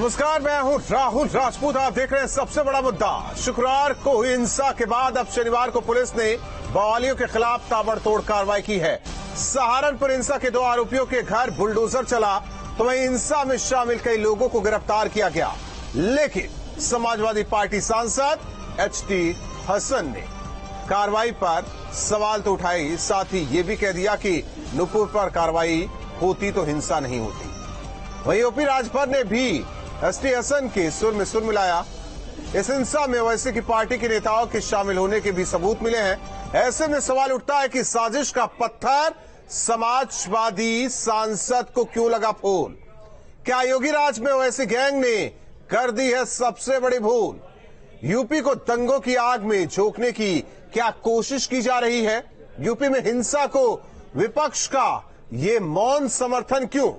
नमस्कार, मैं हूं राहुल राजपूत। आप देख रहे हैं सबसे बड़ा मुद्दा। शुक्रवार को हुई हिंसा के बाद अब शनिवार को पुलिस ने बवालियों के खिलाफ ताबड़तोड़ कार्रवाई की है। सहारनपुर हिंसा के 2 आरोपियों के घर बुलडोजर चला तो वहीं हिंसा में शामिल कई लोगों को गिरफ्तार किया गया। लेकिन समाजवादी पार्टी सांसद HT हसन ने कार्रवाई पर सवाल तो उठाए, साथ ही ये भी कह दिया कि नूपुर पर कार्रवाई होती तो हिंसा नहीं होती। वहीं यूपी राजभर ने भी HT हसन के सुर में सुर मिलाया। इस हिंसा में ओवैसी की पार्टी के नेताओं के शामिल होने के भी सबूत मिले हैं। ऐसे में सवाल उठता है कि साजिश का पत्थर समाजवादी सांसद को क्यों लगा फूल? क्या योगी राज में ओवैसी गैंग ने कर दी है सबसे बड़ी भूल? यूपी को दंगों की आग में झोंकने की क्या कोशिश की जा रही है? यूपी में हिंसा को विपक्ष का ये मौन समर्थन क्यों?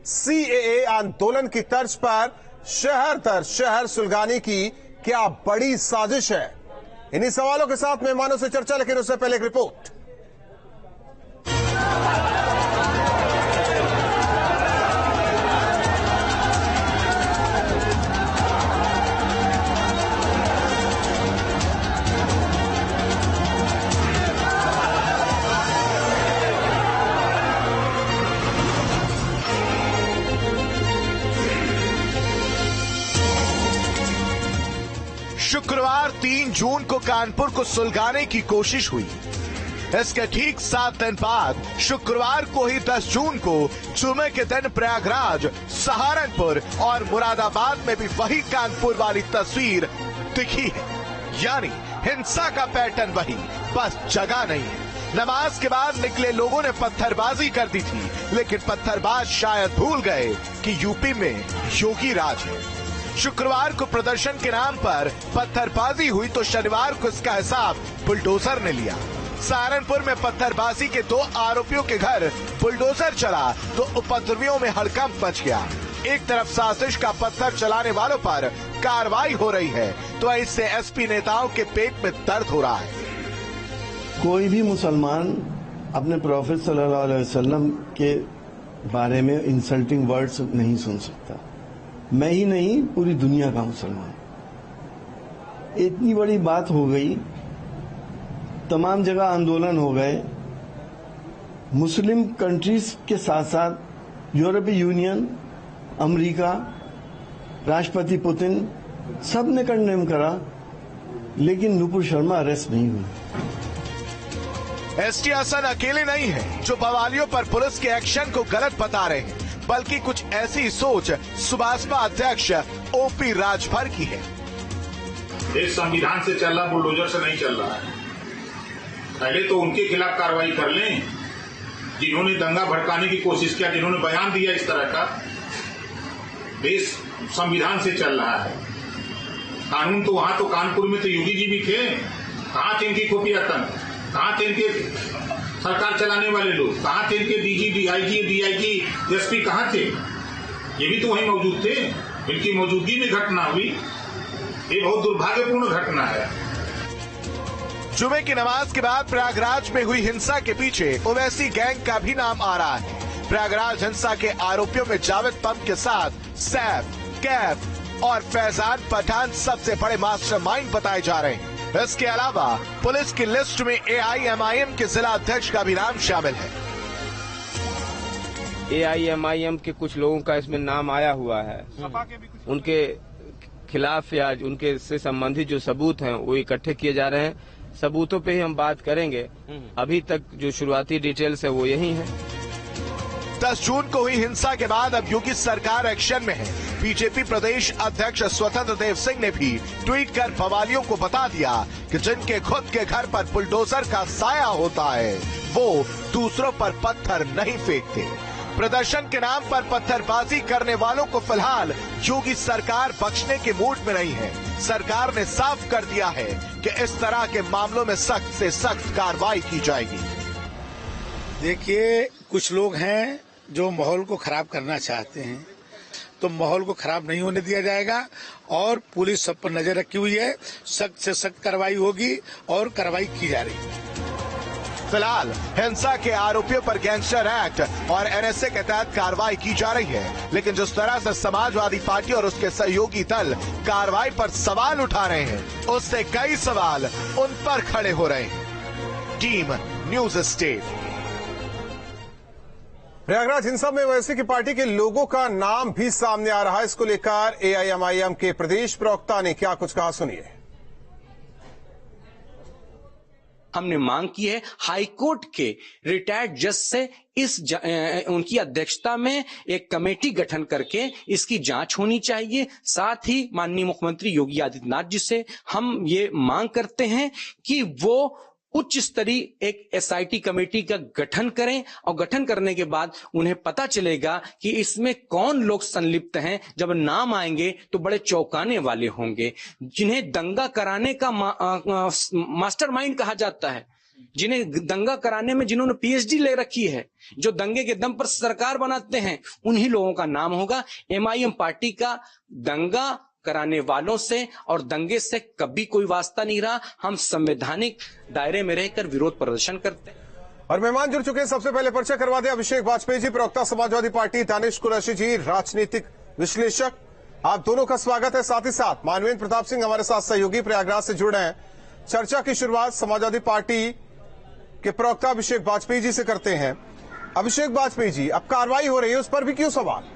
CAA आंदोलन की तर्ज पर शहर दर शहर सुलगाने की क्या बड़ी साजिश है? इन्हीं सवालों के साथ मेहमानों से चर्चा, लेकिन उससे पहले एक रिपोर्ट। शुक्रवार 3 जून को कानपुर को सुलगाने की कोशिश हुई। इसके ठीक 7 दिन बाद शुक्रवार को ही 10 जून को जुमे के दिन प्रयागराज, सहारनपुर और मुरादाबाद में भी वही कानपुर वाली तस्वीर दिखी है। यानी हिंसा का पैटर्न वही, बस जगह नहीं है। नमाज के बाद निकले लोगों ने पत्थरबाजी कर दी थी, लेकिन पत्थरबाज शायद भूल गए कि यूपी में योगी राज है। शुक्रवार को प्रदर्शन के नाम पर पत्थरबाजी हुई तो शनिवार को इसका हिसाब बुलडोजर ने लिया। सहारनपुर में पत्थरबाजी के 2 आरोपियों के घर बुलडोजर चला तो उपद्रवियों में हड़कंप मच गया। एक तरफ साजिश का पत्थर चलाने वालों पर कार्रवाई हो रही है तो इससे SP नेताओं के पेट में दर्द हो रहा है। कोई भी मुसलमान अपने प्रॉफेट सल्लल्लाहु अलैहि वसल्लम के बारे में इंसल्टिंग वर्ड्स नहीं सुन सकता। मैं ही नहीं, पूरी दुनिया का मुसलमान। इतनी बड़ी बात हो गई, तमाम जगह आंदोलन हो गए। मुस्लिम कंट्रीज के साथ साथ यूरोपीय यूनियन, अमेरिका, राष्ट्रपति पुतिन सब ने कंडेम करा, लेकिन नुपुर शर्मा अरेस्ट नहीं हुई। HT हसन अकेले नहीं है जो बवालियों पर पुलिस के एक्शन को गलत बता रहे हैं, बल्कि कुछ ऐसी सोच सुभाषपा अध्यक्ष OP राजभर की है। देश संविधान से चल रहा, बुलडोजर से नहीं चल रहा है। पहले तो उनके खिलाफ कार्रवाई कर लें जिन्होंने दंगा भड़काने की कोशिश किया, जिन्होंने बयान दिया इस तरह का। देश संविधान से चल रहा है, कानून तो वहां तो कानपुर में तो योगी जी भी थे। कहां थे इनकी खुफिया तंत्र? कहां थे इनके सरकार चलाने वाले लोग? कहां थे इनके DG, DIG, DIG, SP कहां थे? ये भी तो वहीं मौजूद थे। इनकी मौजूदगी में घटना हुई, ये बहुत दुर्भाग्यपूर्ण घटना है। जुमे की नमाज के बाद प्रयागराज में हुई हिंसा के पीछे ओवैसी गैंग का भी नाम आ रहा है। प्रयागराज हिंसा के आरोपियों में जावेद पंप के साथ सैफ, कैफ और फैजान पठान सबसे बड़े मास्टरमाइंड बताए जा रहे हैं। इसके अलावा पुलिस की लिस्ट में AIMIM के जिला अध्यक्ष का भी नाम शामिल है। AIMIM के कुछ लोगों का इसमें नाम आया हुआ है। उनके खिलाफ या उनके से संबंधित जो सबूत हैं वो इकट्ठे किए जा रहे हैं। सबूतों पे ही हम बात करेंगे। अभी तक जो शुरुआती डिटेल्स है वो यही है। 10 जून को हुई हिंसा के बाद अब योगी सरकार एक्शन में है। बीजेपी प्रदेश अध्यक्ष स्वतंत्र देव सिंह ने भी ट्वीट कर बवालियों को बता दिया कि जिनके खुद के घर पर बुलडोजर का साया होता है वो दूसरों पर पत्थर नहीं फेंकते। प्रदर्शन के नाम पर पत्थरबाजी करने वालों को फिलहाल योगी सरकार बख्शने के मूड में नहीं है। सरकार ने साफ कर दिया है कि इस तरह के मामलों में सख्त से सख्त कार्रवाई की जाएगी। देखिए, कुछ लोग हैं जो माहौल को खराब करना चाहते हैं, तो माहौल को खराब नहीं होने दिया जाएगा और पुलिस सब पर नजर रखी हुई है। सख्त से सख्त कार्रवाई होगी और कार्रवाई की जा रही है। फिलहाल हिंसा के आरोपियों पर गैंगस्टर एक्ट और एनएसए के तहत कार्रवाई की जा रही है, लेकिन जिस तरह से समाजवादी पार्टी और उसके सहयोगी दल कार्रवाई पर सवाल उठा रहे हैं, उससे कई सवाल उन पर खड़े हो रहे हैं। Team news state. प्रयागराज हिंसा में ओवैसी की पार्टी के लोगों का नाम भी सामने आ रहा है। इसको लेकर एआईएमआईएम के प्रदेश प्रवक्ता ने क्या कुछ कहा, सुनिए। हमने मांग की है हाईकोर्ट के रिटायर्ड जज से उनकी अध्यक्षता में एक कमेटी गठन करके इसकी जांच होनी चाहिए। साथ ही माननीय मुख्यमंत्री योगी आदित्यनाथ जी से हम ये मांग करते हैं कि वो उच्च स्तरीय एक एसआईटी कमेटी का गठन करें और गठन करने के बाद उन्हें पता चलेगा कि इसमें कौन लोग संलिप्त हैं। जब नाम आएंगे तो बड़े चौंकाने वाले होंगे। जिन्हें दंगा कराने का मास्टरमाइंड कहा जाता है, जिन्हें दंगा कराने में जिन्होंने पीएचडी ले रखी है, जो दंगे के दम पर सरकार बनाते हैं, उन्हीं लोगों का नाम होगा। एमआईएम पार्टी का दंगा कराने वालों से और दंगे से कभी कोई वास्ता नहीं रहा। हम संवैधानिक दायरे में रहकर विरोध प्रदर्शन करते हैं। और मेहमान जुड़ चुके हैं। सबसे पहले परिचय करवा दें अभिषेक वाजपेयी जी, प्रवक्ता समाजवादी पार्टी, दानिश कुरैशी जी, राजनीतिक विश्लेषक। आप दोनों का स्वागत है। साथ ही साथ मानवेंद्र प्रताप सिंह हमारे साथ सहयोगी प्रयागराज से जुड़े हैं। चर्चा की शुरुआत समाजवादी पार्टी के प्रवक्ता अभिषेक वाजपेयी जी से करते हैं। अभिषेक वाजपेयी जी, अब कार्रवाई हो रही है, उस पर भी क्यों सवाल?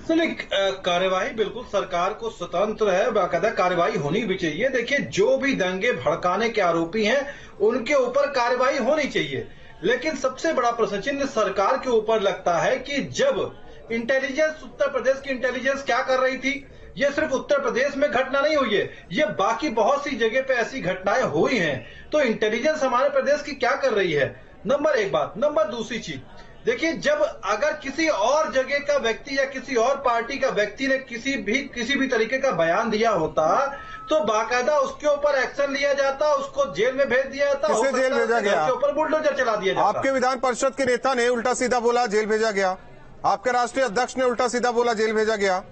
कार्यवाही बिल्कुल सरकार को स्वतंत्र है, बाकायदा कार्यवाही होनी भी चाहिए। देखिए, जो भी दंगे भड़काने के आरोपी हैं उनके ऊपर कार्यवाही होनी चाहिए, लेकिन सबसे बड़ा प्रश्न चिन्ह सरकार के ऊपर लगता है कि जब इंटेलिजेंस, उत्तर प्रदेश की इंटेलिजेंस क्या कर रही थी। ये सिर्फ उत्तर प्रदेश में घटना नहीं हुई है, ये बाकी बहुत सी जगह पे ऐसी घटनाएं हुई हैं। तो इंटेलिजेंस हमारे प्रदेश की क्या कर रही है, नंबर एक बात। नंबर दूसरी चीज, देखिए, जब अगर किसी और जगह का व्यक्ति या किसी और पार्टी का व्यक्ति ने किसी भी तरीके का बयान दिया होता तो बाकायदा उसके ऊपर एक्शन लिया जाता, उसको जेल में भेज दिया जाता। किसे जेल भेजा गया? उसके ऊपर बुलडोजर चला दिया जाता। आपके विधान परिषद के नेता ने उल्टा सीधा बोला, जेल भेजा गया। आपके राष्ट्रीय अध्यक्ष ने उल्टा सीधा बोला, जेल भेजा गया।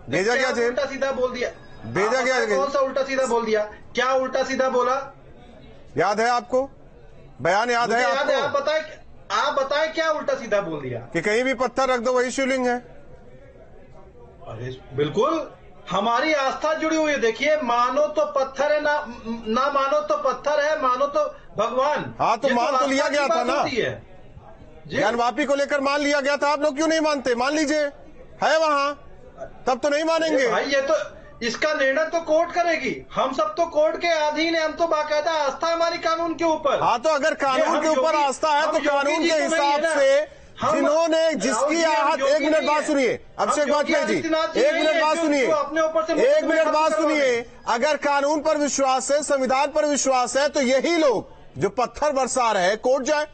भेजा गया जेल? उल्टा सीधा बोल दिया, भेजा गया। कौन सा उल्टा सीधा बोल दिया? क्या उल्टा सीधा बोला, याद है आपको? बयान याद है आपको? आप बताएं क्या उल्टा सीधा बोल दिया? कि कहीं भी पत्थर रख दो वही शिवलिंग है। अरे बिल्कुल, हमारी आस्था जुड़ी हुई है। देखिए, मानो तो पत्थर है, ना मानो तो पत्थर है, मानो तो भगवान। हाँ, तो मान तो लिया गया था ना, ज्ञानवापी को लेकर मान लिया गया था। आप लोग क्यों नहीं मानते? मान लीजिए, है वहां, तब तो नहीं मानेंगे भाई। ये तो इसका निर्णय तो कोर्ट करेगी, हम सब तो कोर्ट के अधीन है। हम तो बाकायदा आस्था है हमारी कानून के ऊपर। हाँ, तो अगर कानून के ऊपर आस्था है तो कानून के हिसाब से जिन्होंने जिसकी आहत, एक मिनट बात सुनिए अभिषेक वाजपेयी जी, एक मिनट बात सुनिए, एक मिनट बात सुनिए। अगर कानून पर विश्वास है, संविधान पर विश्वास है, तो यही लोग जो पत्थर बरसा रहे कोर्ट जाए,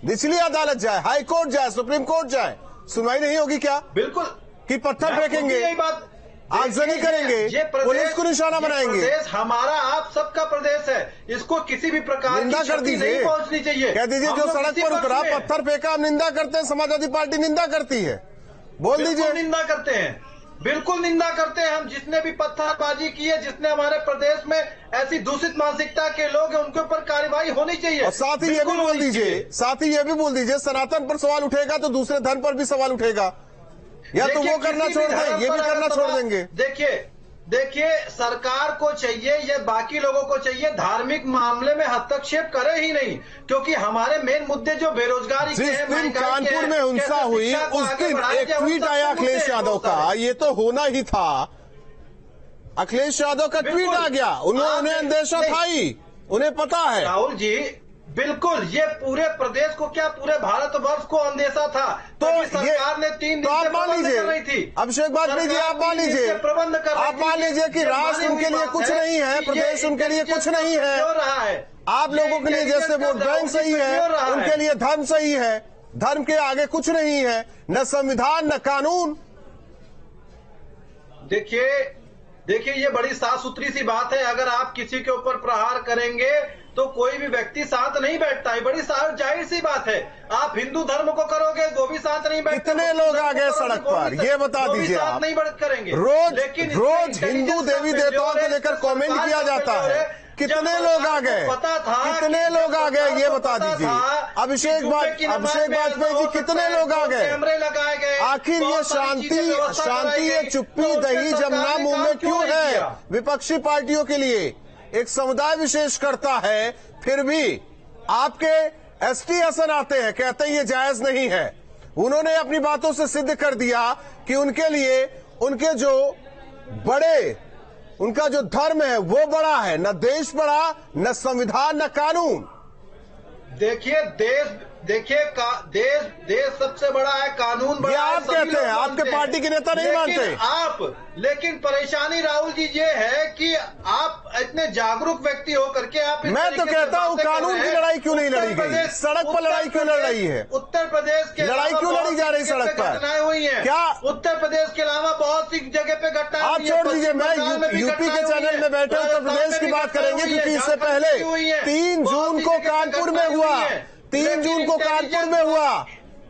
निचली अदालत जाए, हाई कोर्ट जाए, सुप्रीम कोर्ट जाए, सुनवाई नहीं होगी क्या? बिल्कुल, कि पत्थर फेंकेंगे, यही बात आगजनी करेंगे, पुलिस को निशाना बनाएंगे। प्रदेश हमारा आप सबका प्रदेश है, इसको किसी भी प्रकार निंदा कर दीजिए, नहीं पहुंचनी चाहिए। कह दीजिए जो सड़क पर उतरा पत्थर फेंका, हम निंदा करते हैं, समाजवादी पार्टी निंदा करती है, बोल दीजिए। निंदा करते हैं, बिल्कुल निंदा करते हैं हम। जिसने भी पत्थरबाजी की है, जिसने हमारे प्रदेश में ऐसी दूषित मानसिकता के लोग हैं, उनके ऊपर कार्रवाई होनी चाहिए। और साथ ही ये भी बोल दीजिए, साथ ही ये भी बोल दीजिए, सनातन पर सवाल उठेगा तो दूसरे धर्म पर भी सवाल उठेगा, या तो वो करना छोड़ दें, ये भी करना छोड़ देंगे। देखिए, सरकार को चाहिए, ये बाकी लोगों को चाहिए, धार्मिक मामले में हस्तक्षेप करे ही नहीं, क्योंकि हमारे मेन मुद्दे जो बेरोजगारी के हैं, जिस दिन कानपुर में हिंसा हुई उस दिन एक ट्वीट आया अखिलेश यादव का, ये तो होना ही था। अखिलेश यादव का ट्वीट आ गया, उन्हें अंदेशा था ही, उन्हें पता है। राहुल जी, बिल्कुल, ये पूरे प्रदेश को क्या, पूरे भारतवर्ष को अंदेशा था। तो सरकार ने 3 दिन आप मान लीजिए, अभिषेक वाजपेयी जी, आप मान लीजिए, आप मान लीजिए कि राष्ट्र उनके लिए कुछ नहीं है, प्रदेश उनके लिए कुछ नहीं है। आप लोगों के लिए जैसे वोट बैंक सही है, उनके लिए धर्म सही है, धर्म के आगे कुछ नहीं है, न संविधान न कानून। देखिए, ये बड़ी साफ सुथरी सी बात है। अगर आप किसी के ऊपर प्रहार करेंगे तो कोई भी व्यक्ति साथ नहीं बैठता है, बड़ी जाहिर सी बात है। आप हिंदू धर्म को करोगे वो भी साथ नहीं बैठते। कितने लोग आ गए सड़क पर, ये बता दीजिए आप। नहीं करेंगे। रोज हिंदू देवी देवताओं को लेकर कमेंट किया जाता है कितने लोग आ गए, पता था कितने लोग आ गए ये बता दीजिए। अभिषेक वाजपेयी जी कितने लोग आ गए, कैमरे लगाए गए, आखिर ये शांति ये चुप्पी दही जमना मुंह में क्यों है विपक्षी पार्टियों के लिए? एक समुदाय विशेष करता है, फिर भी आपके एसटी हसन आते हैं, कहते हैं ये जायज नहीं है। उन्होंने अपनी बातों से सिद्ध कर दिया कि उनके लिए उनके जो बड़े उनका जो धर्म है वो बड़ा है, न देश बड़ा, न संविधान, न कानून। देखिए देश सबसे बड़ा है, कानून बड़ा है, आप कहते हैं, आपके पार्टी के नेता नहीं मानते। लेकिन परेशानी राहुल जी ये है कि आप इतने जागरूक व्यक्ति हो करके आप मैं तो कहता हूँ कानून की लड़ाई क्यों नहीं लड़ी गई, सड़क पर लड़ाई क्यों लड़ रही है? उत्तर प्रदेश के लड़ाई क्यों लड़ी जा रही सड़क पर? घटनाएं हुई हैं क्या? उत्तर प्रदेश के अलावा बहुत सी जगह पे घटनाएं आप छोड़ दीजिए, मैं यूपी के चैनल में बैठे उत्तर प्रदेश की बात करेंगे, क्योंकि इससे पहले 3 जून को कानपुर में हुआ, 3 जून को कानपुर में हुआ,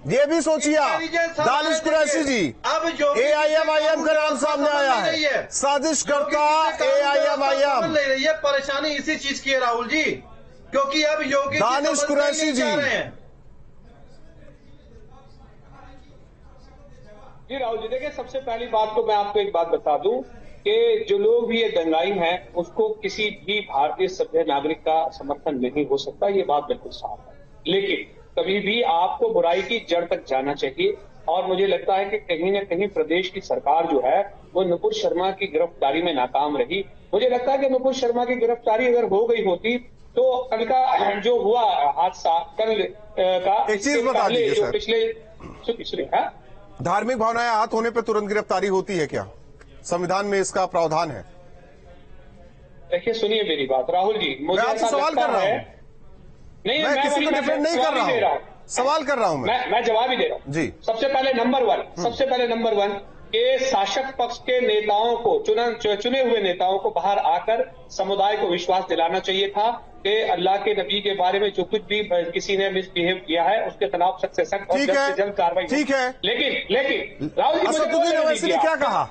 ये भी सोचिए आप। दानिश कुरैशी जी, अब जो AIM का नाम सामने आया है, साजिश करता AIM। ये परेशानी इसी चीज की है राहुल जी, क्योंकि अब योगी दानिश कुरैशी जी राहुल जी देखिए, सबसे पहली बात तो मैं आपको एक बात बता दूं कि जो लोग भी ये दंगाई हैं उसको किसी भी भारतीय सभ्य नागरिक का समर्थन नहीं हो सकता, ये बात बिल्कुल साफ है। लेकिन कभी भी आपको बुराई की जड़ तक जाना चाहिए, और मुझे लगता है कि कहीं न कहीं प्रदेश की सरकार जो है वो नुपुर शर्मा की गिरफ्तारी में नाकाम रही। मुझे लगता है कि नुपुर शर्मा की गिरफ्तारी अगर हो गई होती तो कल का जो हुआ हादसा, कल का एक चीज बता दीजिए सर, पिछले धार्मिक भावनाएं आहत होने पर तुरंत गिरफ्तारी होती है क्या? संविधान में इसका प्रावधान है? देखिए सुनिए मेरी बात राहुल जी, मुझे आपसे सवाल कर रहा हूँ, नहीं मैं किसी को डिफेंड नहीं कर रहा हूँ, सवाल कर रहा हूँ मैं जवाब ही दे रहा हूँ जी। सबसे पहले नंबर वन के शासक पक्ष के नेताओं को, चुने हुए नेताओं को बाहर आकर समुदाय को विश्वास दिलाना चाहिए था कि अल्लाह के नबी के बारे में जो कुछ भी किसी ने मिसबिहेव किया है उसके खिलाफ सख्त से सख्त और जल्द से जल्द कार्रवाई। ठीक है, लेकिन राहुल जी असदुद्दीन ओवैसी ने क्या कहा,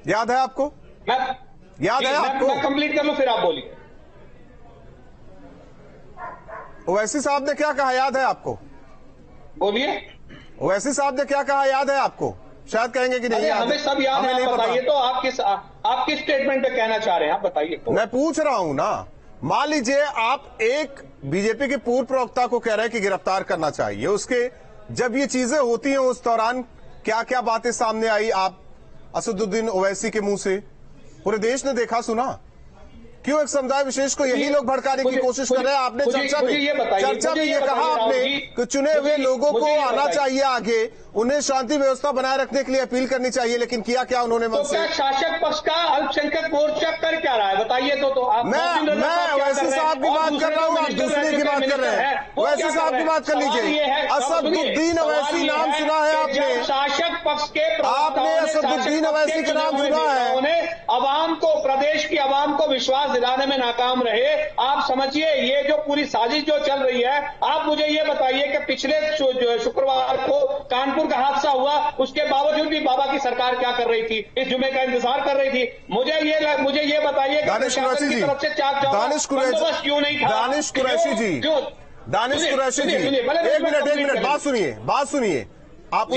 याद है आपको? याद है आपको? मैं कंप्लीट कर लूं फिर आप बोलिए। ओवैसी साहब ने क्या कहा, याद है आपको? बोलिए। ओवैसी साहब ने क्या कहा, याद है आपको? शायद कहेंगे कि नहीं, हमें सब याद है। आप बताइए तो आप किस स्टेटमेंट पे कहना चाह रहे हैं, आप बताइए तो। मैं पूछ रहा हूं ना, मान लीजिए आप एक बीजेपी के पूर्व प्रवक्ता को कह रहे हैं कि गिरफ्तार करना चाहिए, उसके जब ये चीजें होती हैं उस दौरान क्या क्या बातें सामने आई आप असदुद्दीन ओवैसी के मुंह से? पूरे देश ने देखा सुना, क्यों एक समुदाय विशेष को यही लोग भड़काने की कोशिश कर रहे हैं? आपने चर्चा में ये कहा आपने कि चुने हुए लोगों को आना चाहिए आगे, उन्हें शांति व्यवस्था बनाए रखने के लिए अपील करनी चाहिए, लेकिन किया क्या उन्होंने? तो क्या शासक पक्ष का अल्पसंख्यक मोर्चा कर क्या रहा है, बताइए तो आप। मैं वैसे साहब की बात कर रहा हूँ, आप दूसरे की बात कर रहे हैं। वैसे साहब की बात कर लीजिए। असदुद्दीन ओवैसी नाम सुना है आपने? शासक पक्ष के आपने असदुद्दीन ओवैसी का नाम सुना है? उन्हें आवाम को, प्रदेश की आवाम को विश्वास दिलाने में नाकाम रहे। आप समझिए ये जो पूरी साजिश जो चल रही है, आप मुझे ये बताइए कि पिछले शुक्रवार को कानपुर का हादसा हुआ, उसके बावजूद भी बाबा की सरकार क्या कर रही थी? इस जुमे का इंतजार कर रही थी। मुझे ये बताइए दानिश कुरैशी जी, दानिश कुरैशी क्यों नहीं था? दानिश कुरैशी जी, दानिश कुरैशी जी, एक मिनट बात सुनिए। आप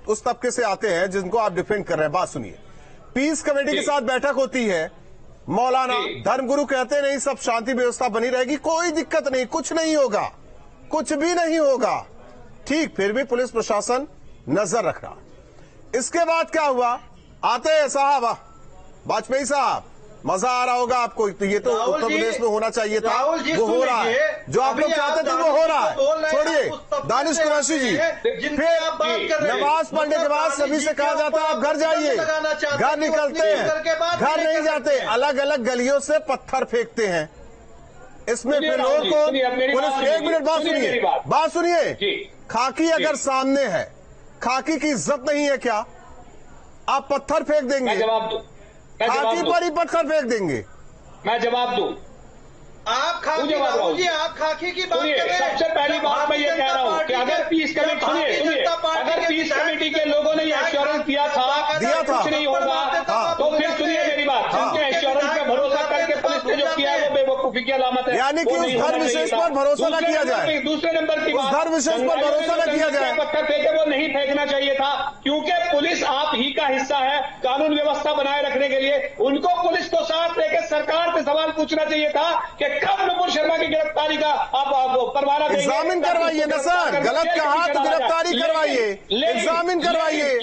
उस तबके से आते हैं जिनको आप डिफेंड कर रहे हैं, बात सुनिए। पीस कमेटी के साथ बैठक होती है, मौलाना धर्मगुरु कहते नहीं सब शांति व्यवस्था बनी रहेगी, कोई दिक्कत नहीं, कुछ नहीं होगा, कुछ भी नहीं होगा। ठीक, फिर भी पुलिस प्रशासन नजर रख रहा। इसके बाद क्या हुआ? आते हैं साहब, वाजपेयी साहब, मजा आ रहा होगा आपको, तो ये तो उत्तर प्रदेश में होना चाहिए था, वो हो रहा है, जो आप लोग चाहते थे वो हो रहा है। छोड़िए दानिश कुरैशी जी, फिर नमाज पढ़ने के बाद सभी से कहा जाता है आप घर जाइए, घर निकलते हैं, घर नहीं जाते, अलग अलग गलियों से पत्थर फेंकते हैं। इसमें फिर लोगों को पुलिस, एक मिनट बात सुनिए, खाकी अगर सामने है, खाकी की इज्जत नहीं है क्या? आप पत्थर फेंक देंगे, खाकी पर ही पत्थर फेंक देंगे। मैं जवाब दूं, आप खाकी आप खाकी की बात कर रहे हैं। सबसे पहली बात मैं ये कह रहा हूँ कि अगर पीस कमेटी, सुनिए, अगर पीस कमेटी के लोगों ने एश्योरेंस दिया था कुछ नहीं होगा, तो फिर सुनिए मेरी बात, जिनके एश्योरेंस पे भरोसा करके पुलिस ने जो की अलामत है। यानी कि उस धर्म विशेष पर भरोसा न किया जाए। दूसरे नंबर की उस धर्म विशेष पर भरोसा न किया जाए। पत्थर फेंके वो नहीं फेंकना चाहिए था, क्योंकि पुलिस आप ही का हिस्सा है कानून व्यवस्था बनाए रखने के लिए। उनको पुलिस को साथ लेकर सरकार से सवाल पूछना चाहिए था कि कब नुपुर शर्मा की गिरफ्तारी का आप परवाना देंगे। एग्जामिन करवाइए ना सर, गलत कहा तो गिरफ्तारी करवाइए, एग्जामिन करवाइए।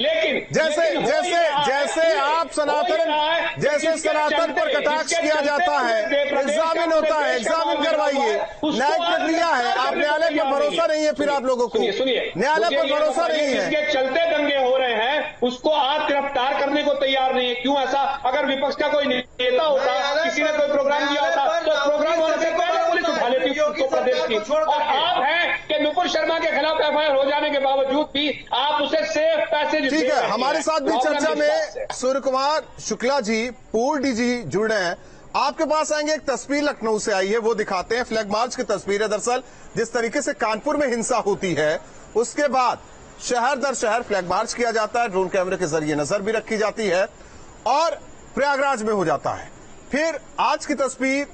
जैसे आप सनातन पर कटाक्ष किया जाता है, एग्जामिन होता है, एग्जामिन करवाइए। न्यायिक प्रक्रिया है, आप न्यायालय पर भरोसा नहीं है, फिर आप लोगों को न्यायालय पर भरोसा नहीं है। जिसके चलते दंगे हो रहे हैं उसको आप गिरफ्तार करने को तैयार नहीं है, क्यों ऐसा? अगर विपक्ष का कोई नेता होता, किसी ने कोई प्रोग्राम किया होता, तो प्रोग्राम होने से पहले पुलिस उठा लेती उसको प्रदेश की। और आप हैं कि नुपुर शर्मा के खिलाफ एफआईआर हो जाने के बावजूद भी आप उसे सेफ पैसेज। ठीक है, हमारे साथ भी चर्चा में सूर्य कुमार शुक्ला जी, पूर्व डीजी जुड़ रहे हैं। आपके पास आएंगे, एक तस्वीर लखनऊ से आई है, वो दिखाते हैं। फ्लैग मार्च की तस्वीर है। दरअसल जिस तरीके से कानपुर में हिंसा होती है, उसके बाद शहर दर शहर फ्लैग मार्च किया जाता है, ड्रोन कैमरे के जरिए नजर भी रखी जाती है, और प्रयागराज में हो जाता है। फिर आज की तस्वीर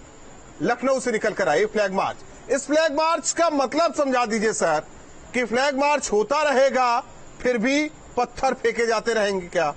लखनऊ से निकल कर आई, फ्लैग मार्च। इस फ्लैग मार्च का मतलब समझा दीजिए सर, कि फ्लैग मार्च होता रहेगा फिर भी पत्थर फेंके जाते रहेंगे क्या?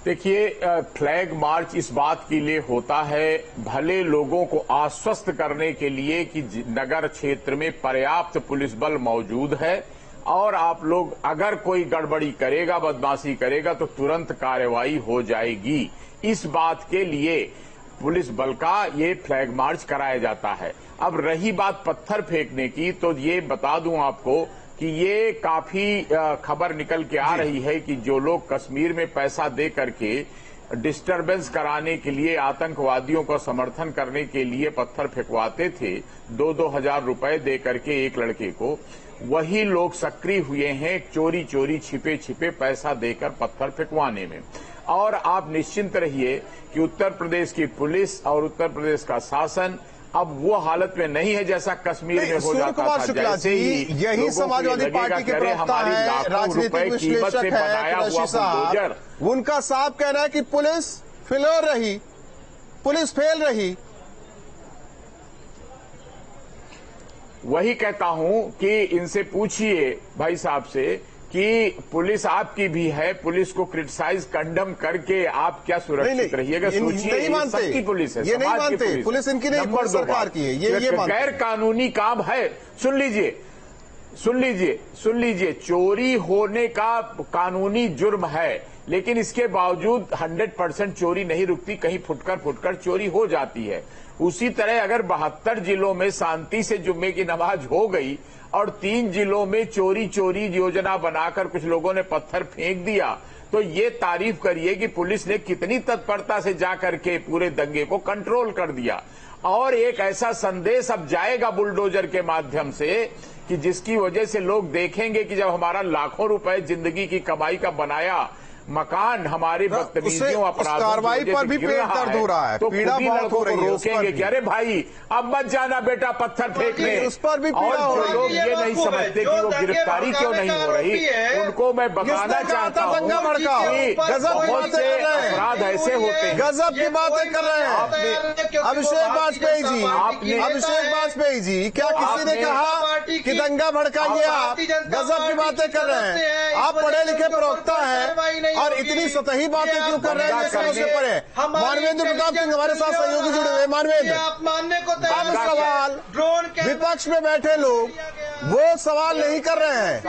देखिए, फ्लैग मार्च इस बात के लिए होता है, भले लोगों को आश्वस्त करने के लिए कि नगर क्षेत्र में पर्याप्त पुलिस बल मौजूद है, और आप लोग अगर कोई गड़बड़ी करेगा, बदमाशी करेगा, तो तुरंत कार्रवाई हो जाएगी। इस बात के लिए पुलिस बल का ये फ्लैग मार्च कराया जाता है। अब रही बात पत्थर फेंकने की, तो ये बता दूं आपको कि ये काफी खबर निकल के आ रही है कि जो लोग कश्मीर में पैसा दे करके डिस्टरबेंस कराने के लिए, आतंकवादियों का समर्थन करने के लिए पत्थर फेंकवाते थे, 2-2 हजार रुपए दे करके एक लड़के को, वही लोग सक्रिय हुए हैं चोरी चोरी छिपे छिपे पैसा देकर पत्थर फेंकवाने में। और आप निश्चिंत रहिए कि उत्तर प्रदेश की पुलिस और उत्तर प्रदेश का शासन अब वो हालत में नहीं है जैसा कश्मीर में हो जाता था। जैसे ही यही समाजवादी पार्टी के प्रवक्ता है, राजनीतिक विश्लेषक है ऋषि साहब, उनका साफ कहना है कि पुलिस फेल रही, पुलिस फेल रही। वही कहता हूं कि इनसे पूछिए भाई साहब से कि पुलिस आपकी भी है, पुलिस को क्रिटिसाइज कंडम करके आप क्या सुरक्षित रहिएगा? सोचिए, सबकी पुलिस है, ये नहीं मानते, पुलिस इनकी नहीं, नंबर सरकार की है, ये गैर कानूनी काम है। सुन लीजिए, चोरी होने का कानूनी जुर्म है, लेकिन इसके बावजूद 100% चोरी नहीं रुकती, कहीं फुटकर चोरी हो जाती है। उसी तरह अगर 72 जिलों में शांति से जुम्मे की नमाज हो गई और 3 जिलों में चोरी योजना बनाकर कुछ लोगों ने पत्थर फेंक दिया, तो ये तारीफ करिए कि पुलिस ने कितनी तत्परता से जाकर के पूरे दंगे को कंट्रोल कर दिया। और एक ऐसा संदेश अब जाएगा बुलडोजर के माध्यम से कि जिसकी वजह से लोग देखेंगे कि जब हमारा लाखों रुपए जिंदगी की कमाई का बनाया मकान हमारे बदतमीजियों अपराधों कार्रवाई पर भी पेट दर्द हो रहा है, तो पीड़ा बहुत हो रही है, रोकेंगे कि अरे भाई अब मत जाना बेटा पत्थर फेंकने, उस पर भी पीड़ा हो रही है। लोग ये नहीं समझते कि वो गिरफ्तारी क्यों नहीं हो रही, उनको मैं बताना चाहता हूँ कि बहुत से अपराध ऐसे होते हैं। गजब की बातें कर रहे हैं अभिषेक वाजपेयी जी, क्या किसी ने कहा कि दंगा भड़काइए? आप गजब की बातें कर रहे हैं, आप पढ़े लिखे प्रवक्ता हैं और इतनी सतही बातें क्यों कर रहे हैं? ये समझ से परे। मानवेंद्र प्रताप सिंह हमारे साथ सहयोगी जुड़े हुए। मानवेंद्र, अब सवाल विपक्ष में बैठे लोग वो सवाल नहीं कर रहे हैं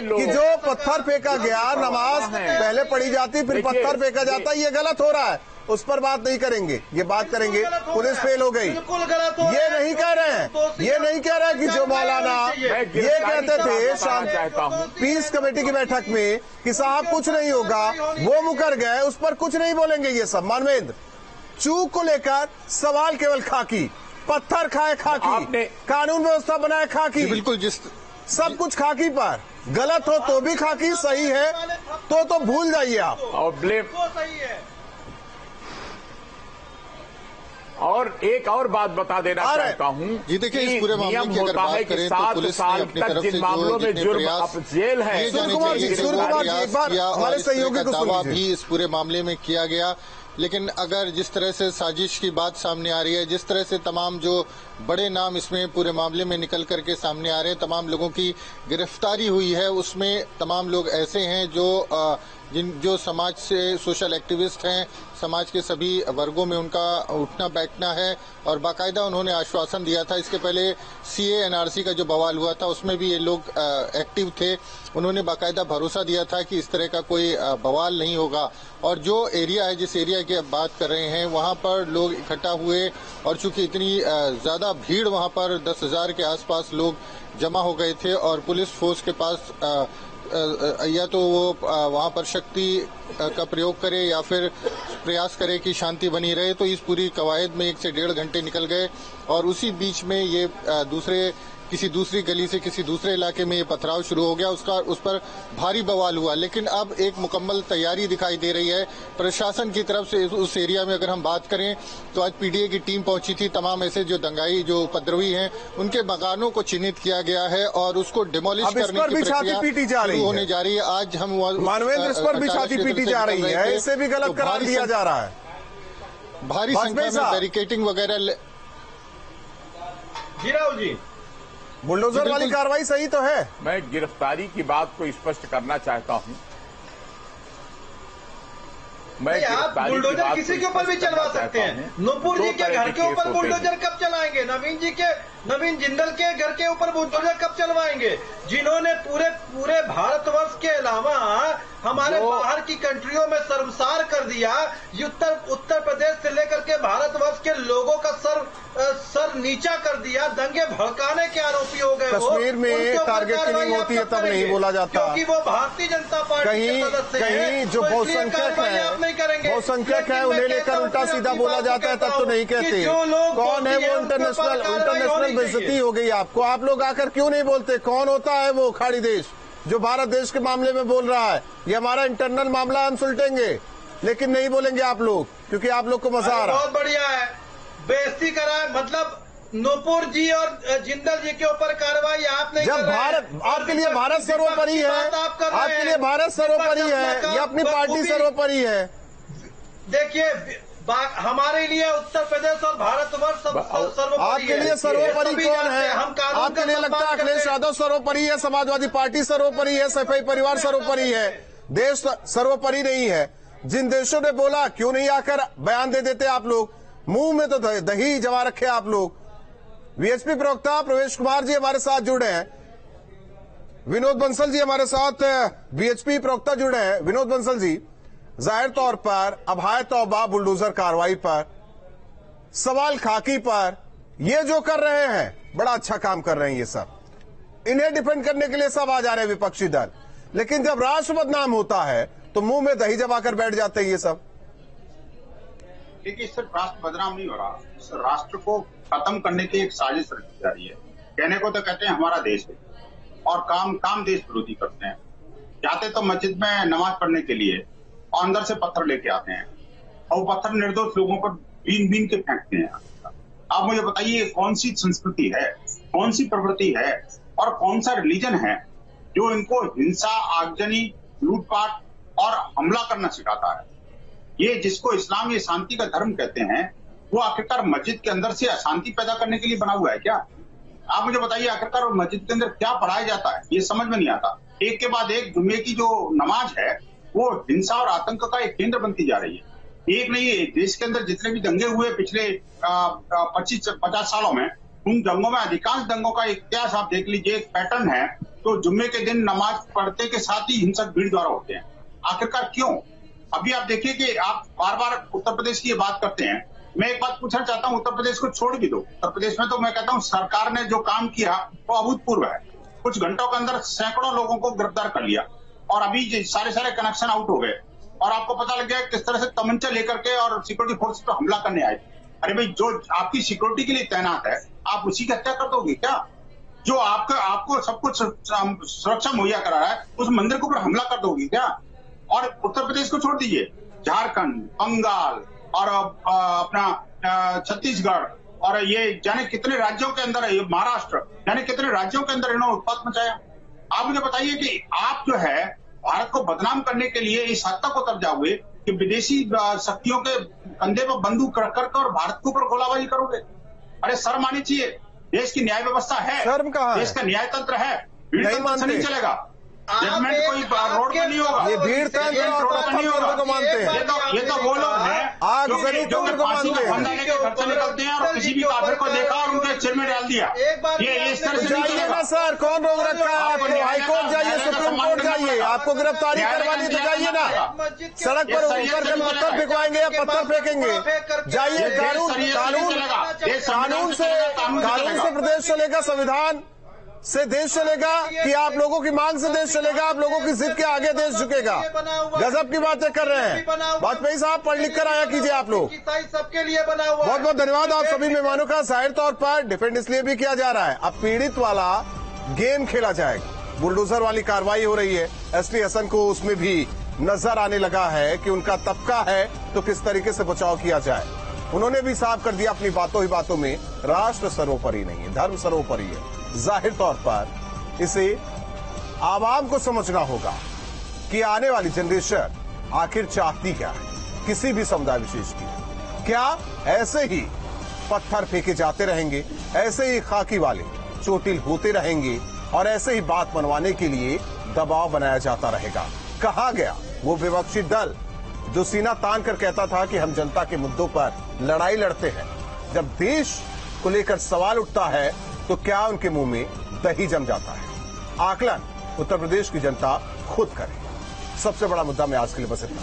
कि जो पत्थर फेंका गया, नमाज पहले पढ़ी जाती फिर पत्थर फेंका जाता, ये गलत हो रहा है, उस पर बात नहीं करेंगे। ये बात करेंगे पुलिस फेल हो गई, ये नहीं कह रहे हैं, ये नहीं कह रहे कि जो मौलाना ये कहते थे पीस कमेटी की बैठक में कि साहब कुछ नहीं होगा, वो मुकर गए, उस पर कुछ नहीं बोलेंगे ये सब। मानवेंद्र, चूक को लेकर सवाल केवल खाकी, पत्थर खाए खाकी, कानून व्यवस्था बनाए खाकी, बिल्कुल जिस सब कुछ खाकी पर, गलत हो तो भी खाकी, सही है तो भूल जाइए आप। और ब्लेम और एक और बात बता देना चाहता हूँ जी, देखिए इस पूरे मामले की अगर बात करें तो पुलिस ने अपनी तरफ से जो जेल है हमारे सहयोगी को दावा भी इस पूरे मामले में किया गया लेकिन अगर जिस तरह से साजिश की बात सामने आ रही है, जिस तरह से तमाम जो बड़े नाम इसमें पूरे मामले में निकल करके सामने आ रहे हैं, तमाम लोगों की गिरफ्तारी हुई है, उसमें तमाम लोग ऐसे हैं जो समाज से सोशल एक्टिविस्ट हैं, समाज के सभी वर्गों में उनका उठना बैठना है और बाकायदा उन्होंने आश्वासन दिया था। इसके पहले सीए एनआरसी का जो बवाल हुआ था उसमें भी ये लोग एक्टिव थे, उन्होंने बाकायदा भरोसा दिया था कि इस तरह का कोई बवाल नहीं होगा। और जो एरिया है, जिस एरिया की अब बात कर रहे हैं, वहां पर लोग इकट्ठा हुए और चूंकि इतनी ज्यादा भीड़ वहां पर 10,000 के आसपास लोग जमा हो गए थे और पुलिस फोर्स के पास या तो वो वहां पर शक्ति का प्रयोग करे या फिर प्रयास करे कि शांति बनी रहे, तो इस पूरी कवायद में 1 से 1.5 घंटे निकल गए और उसी बीच में ये किसी दूसरी गली से किसी दूसरे इलाके में ये पथराव शुरू हो गया, उस पर भारी बवाल हुआ। लेकिन अब एक मुकम्मल तैयारी दिखाई दे रही है प्रशासन की तरफ से। उस एरिया में अगर हम बात करें तो आज पीडीए की टीम पहुंची थी, तमाम ऐसे जो दंगाई जो उपद्रवी हैं उनके मकानों को चिन्हित किया गया है और उसको डिमोलिश करने की प्रक्रिया शुरू होने जा रही है। आज हम मानवेंद्र, इस पर भी छाती पीटी जा रही है, इसे भी गलत करार दिया जा रहा है। भारी संख्या में बैरिकेटिंग वगैरह। जी राहुल जी, बुलडोजर वाली कार्रवाई सही तो है। मैं गिरफ्तारी की बात को स्पष्ट करना चाहता हूं। आप बुलडोजर किसी के ऊपर भी चलवा सकते हैं। नूपुर जी के घर के ऊपर बुलडोजर कब चलाएंगे? नवीन जिंदल के घर के ऊपर बुलडोजर कब चलवाएंगे? जिन्होंने पूरे भारतवर्ष के अलावा हमारे बाहर की कंट्रियों में शर्मसार कर दिया, उत्तर प्रदेश से लेकर के भारतवर्ष के लोगों का सर नीचा कर दिया, दंगे भड़काने के आरोपी हो गए। कश्मीर में टारगेट किलिंग होती है तब नहीं बोला जाता, क्योंकि वो भारतीय जनता पार्टी के सदस्य हैं। कहीं जो बहुसंख्यक है उन्हें लेकर उल्टा सीधा बोला जाता है तब तो नहीं कहते। कौन है वो? इंटरनेशनल बेइज्जती हो गई आपको। आप लोग आकर क्यों नहीं बोलते? कौन होता है वो खाड़ी देश जो भारत देश के मामले में बोल रहा है? ये हमारा इंटरनल मामला, हम सुलटेंगे, लेकिन नहीं बोलेंगे आप लोग, क्योंकि आप लोग को मजा आ रहा है। बहुत बढ़िया है, बेइज्जती कराए, मतलब नूपुर जी और जिंदल जी के ऊपर कार्रवाई आप नहीं जब भारत आपके लिए भारत सर्वोपरि है, आपके लिए भारत सर्वोपरि है या अपनी पार्टी सर्वोपरि है? देखिए, हमारे लिए उत्तर प्रदेश और भारतवर्ष सर्वोपरि। आपके लिए सर्वोपरि कौन है? आपके लिए लगता है अखिलेश यादव सर्वोपरि है, समाजवादी पार्टी सर्वोपरि है, सफाई परिवार सर्वोपरि है, देश सर्वोपरि नहीं है? जिन देशों ने बोला क्यों नहीं आकर बयान दे देते आप लोग? मुंह में तो दही जमा रखे आप लोग। वीएचपी प्रवक्ता प्रवेश कुमार जी हमारे साथ जुड़े हैं, विनोद बंसल जी हमारे साथ वीएचपी प्रवक्ता जुड़े हैं। विनोद बंसल जी, जाहिर तौर पर अब हाय तौबा बुलडोजर कार्रवाई पर, सवाल खाकी पर, ये जो कर रहे हैं बड़ा अच्छा काम कर रहे हैं ये सब, इन्हें डिफेंड करने के लिए सब आ जा रहे हैं विपक्षी दल, लेकिन जब राष्ट्र बदनाम होता है तो मुंह में दही जमाकर बैठ जाते हैं ये सब। देखिए, सिर्फ राष्ट्र बदनाम नहीं हो रहा, इस राष्ट्र को खत्म करने की एक साजिश रची जा रही है। कहने को तो कहते हैं हमारा देश है और काम देश विरोधी करते हैं। जाते तो मस्जिद में नमाज पढ़ने के लिए और अंदर से पत्थर लेके आते हैं और पत्थर निर्दोष लोगों पर बीन के फेंकते हैं। आप मुझे बताइए, कौन सी संस्कृति है, कौन सी प्रवृत्ति है और कौन सा रिलीजन है जो इनको हिंसा, आगजनी, लूटपाट और हमला करना सिखाता है? ये जिसको इस्लाम ये शांति का धर्म कहते हैं, वो आखिरकार मस्जिद के अंदर से अशांति पैदा करने के लिए बना हुआ है क्या? आप मुझे बताइए, आखिरकार मस्जिद के अंदर क्या पढ़ाया जाता है, ये समझ में नहीं आता। एक के बाद एक जुम्मे की जो नमाज है वो हिंसा और आतंक का एक केंद्र बनती जा रही है। एक नहीं, देश के अंदर जितने भी दंगे हुए पिछले 25-50 सालों में, उन दंगों में अधिकांश दंगों का इतिहास आप देख लीजिए, एक पैटर्न है। तो जुम्मे के दिन नमाज पढ़ते के साथ ही हिंसक भीड़ द्वारा होते हैं। आखिरकार क्यों? अभी आप देखिए कि आप बार बार उत्तर प्रदेश की ये बात करते हैं। मैं एक बात पूछना चाहता हूं, उत्तर प्रदेश को छोड़ भी दो, उत्तर प्रदेश में तो मैं कहता हूं सरकार ने जो काम किया वो अभूतपूर्व है। कुछ घंटों के अंदर सैकड़ों लोगों को गिरफ्तार कर लिया और अभी सारे कनेक्शन आउट हो गए और आपको पता लग गया किस तरह से तमंचा लेकर के और सिक्योरिटी फोर्स पर हमला करने आए। अरे भाई, जो आपकी सिक्योरिटी के लिए तैनात है, आप उसी की हत्या कर दोगे क्या? जो आपको सब कुछ सुरक्षा मुहैया करा रहा है, उस मंदिर के ऊपर हमला कर दोगे क्या? और उत्तर प्रदेश को छोड़ दीजिए, झारखंड, बंगाल और अपना छत्तीसगढ़ और ये जाने कितने राज्यों के अंदर, ये महाराष्ट्र, जाने कितने राज्यों के अंदर इन्होंने उत्पात मचाया। आप मुझे बताइए कि आप जो है भारत को बदनाम करने के लिए इस हद तक उतर जाओगे कि विदेशी शक्तियों के कंधे पर बंदूक रख कर और भारत के ऊपर गोलाबारी करोगे? अरे शर्म आनी चाहिए। देश की न्याय व्यवस्था है, शर्म कहाँ है? देश का न्याय तंत्र है, भीड़ नहीं तंत्र मानते। नहीं चलेगा। जजमेंट कोई रोड पर नहीं होगा, ये भीड़ तंत्र और रोड पर नहीं होगा। को मानते हैं। ये तो वो लोग हैं आगजनी जो तंत्र को फांसी मानते का हैं। फंदा लेके घर से निकलते हैं और किसी भी काफिर को देखा और उनके सिर में डाल दिया। ये इस तरह से नहीं जाइए चलेगा। ना सर, कौन रोक रखा है आपको? हाईकोर्ट जाइए, सुप्रीम कोर्ट जाइए, आपको गिरफ्तारी करवानी तो जाइए ना। सड़क पर उतर के पत्थर फेंकवाएंगे या पत्थर फेंकेंगे? जाइए, कानून से प्रदेश चलेगा, संविधान से देश चलेगा कि आप लोगों की मांग से देश चलेगा? आप लोगों की जिद के आगे देश झुकेगा? गजब की बातें कर रहे हैं वाजपेयी साहब। पढ़ लिख कर आया कीजिए आप लोग। सबके लिए बना हुआ। बहुत बहुत धन्यवाद आप सभी मेहमानों का। जाहिर तौर पर डिफेंड इसलिए भी किया जा रहा है, अब पीड़ित वाला गेम खेला जाएगा। बुलडोजर वाली कार्रवाई हो रही है, एसपी हसन को उसमें भी नजर आने लगा है कि उनका तबका है तो किस तरीके से बचाव किया जाए। उन्होंने भी साफ कर दिया अपनी बातों ही बातों में, राष्ट्र सर्वोपरि नहीं है, धर्म सर्वोपरि है। जाहिर तौर पर इसे आवाम को समझना होगा कि आने वाली जनरेशन आखिर चाहती क्या है किसी भी समुदाय विशेष की। क्या ऐसे ही पत्थर फेंके जाते रहेंगे, ऐसे ही खाकी वाले चोटिल होते रहेंगे और ऐसे ही बात मनवाने के लिए दबाव बनाया जाता रहेगा? कहां गया वो विपक्षी दल जो सीना तान कर कहता था कि हम जनता के मुद्दों पर लड़ाई लड़ते हैं? जब देश को लेकर सवाल उठता है तो क्या उनके मुंह में दही जम जाता है? आकलन उत्तर प्रदेश की जनता खुद करे। सबसे बड़ा मुद्दा में आज के लिए बस इतना।